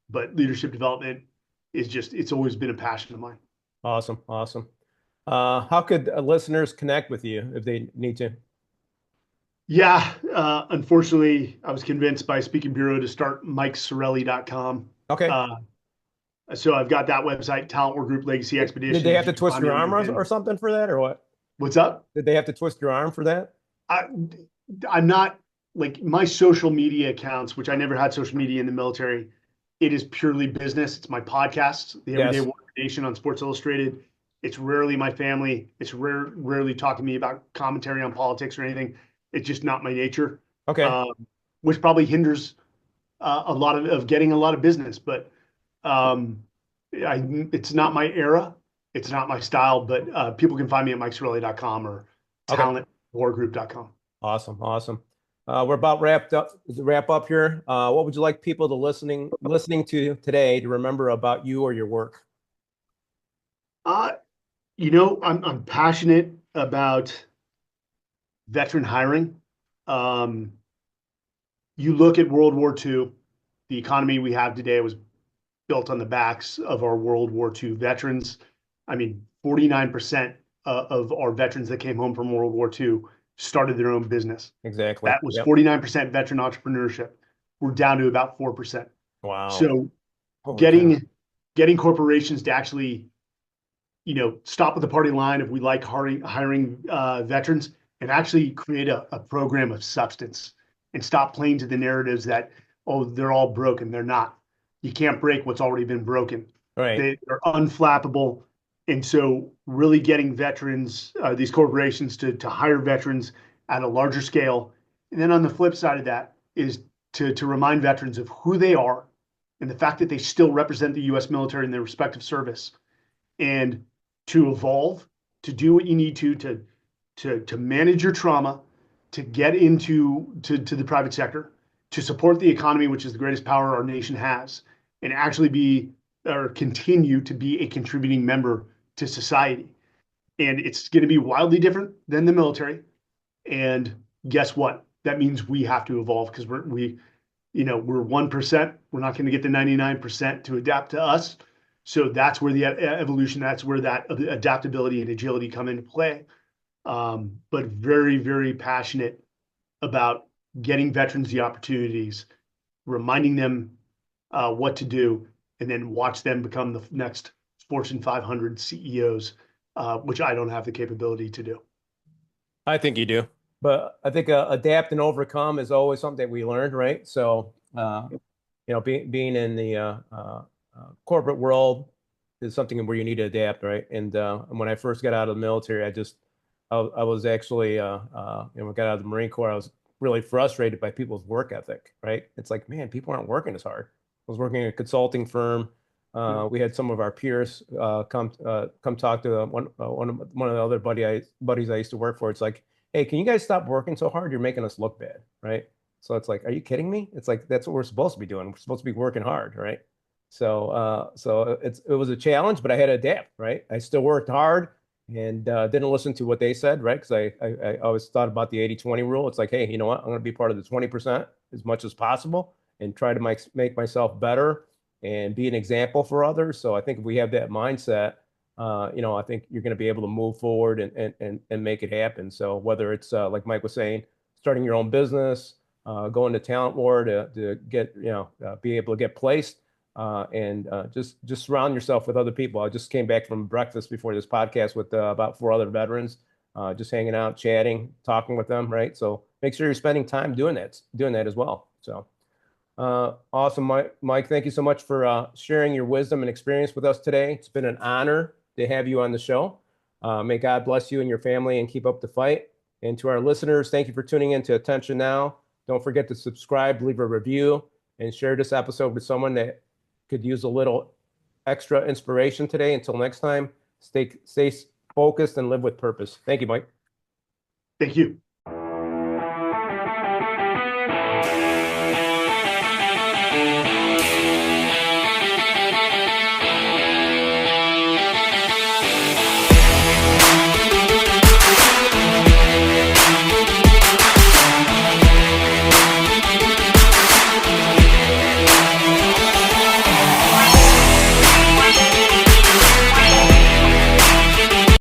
But leadership development is just, it's always been a passion of mine. Awesome. Awesome. How could listeners connect with you if they need to? Yeah, unfortunately, I was convinced by Speaking Bureau to start MikeSarraille.com. Okay. Uh, so I've got that website, Talent War Group Legacy Did they Expeditions. have You to can twist find me your on arm LinkedIn. or something for that, or what? What's up? Did they have to twist your arm for that? I, I'm not like my social media accounts, which I never had social media in the military. It is purely business. It's my podcast, the Everyday Yes. Warrior Nation on Sports Illustrated. It's rarely my family. It's rarely talking to me about commentary on politics or anything. It's just not my nature, Okay. um, which probably hinders a lot of getting a lot of business. But um, it's not my era. It's not my style. But people can find me at mikesarraille.com or Okay. talentwargroup.com. Awesome. Awesome. We're about wrapped up to wrap up here. What would you like people to listening to today to remember about you or your work? Uh, I'm passionate about veteran hiring. Um, you look at World War II, the economy we have today was built on the backs of our World War II veterans. I mean, 49% of our veterans that came home from World War II started their own business. Exactly. That was Yep. 49% veteran entrepreneurship. We're down to about 4%. Wow. So Holy cow. getting corporations to actually, stop at the party line if we like hiring veterans and actually create a program of substance and stop playing to the narratives that, oh, they're all broken. They're not. You can't break what's already been broken. Right. They're unflappable. And so really getting veterans, these corporations to hire veterans at a larger scale. And then on the flip side of that is to remind veterans of who they are and the fact that they still represent the US military in their respective service and to evolve, to do what you need to manage your trauma, to get to the private sector, to support the economy, which is the greatest power our nation has, and actually be or continue to be a contributing member to society. And it's going to be wildly different than the military. And guess what? That means we have to evolve because we're 1%. We're not going to get the 99% to adapt to us. So that's where the evolution, that's where that adaptability and agility come into play. But very, very passionate about getting veterans the opportunities, reminding them what to do, and then watch them become the next Fortune 500 CEOs, which I don't have the capability to do. I think you do, but I think adapt and overcome is always something that we learned, right? So, being in the corporate world is something where you need to adapt, right? And when I first got out of the military, I was actually, when I got out of the Marine Corps, I was really frustrated by people's work ethic, right? It's like, man, people aren't working as hard. I was working in a consulting firm. We had some of our peers come talk to one of the other buddies I used to work for. It's like, hey, can you guys stop working so hard? You're making us look bad, right? So it's like, are you kidding me? It's like that's what we're supposed to be doing. We're supposed to be working hard, right? So it was a challenge, but I had to adapt, right? I still worked hard and didn't listen to what they said, right? Because I always thought about the 80-20 rule. It's like, hey, you know what? I'm going to be part of the 20% as much as possible and try to make myself better and be an example for others. So I think if we have that mindset, I think you're going to be able to move forward and make it happen. So whether it's like Mike was saying, starting your own business, going to Talent War to get, be able to get placed, and just surround yourself with other people. I just came back from breakfast before this podcast with about 4 other veterans. just hanging out, chatting, talking with them, right? So make sure you're spending time doing that as well. So awesome, Mike, thank you so much for sharing your wisdom and experience with us today. It's been an honor to have you on the show. May God bless you and your family and keep up the fight. And to our listeners, thank you for tuning in to Attention Now. Don't forget to subscribe, leave a review, and share this episode with someone that could use a little extra inspiration today. Until next time, stay focused and live with purpose. Thank you, Mike. Thank you.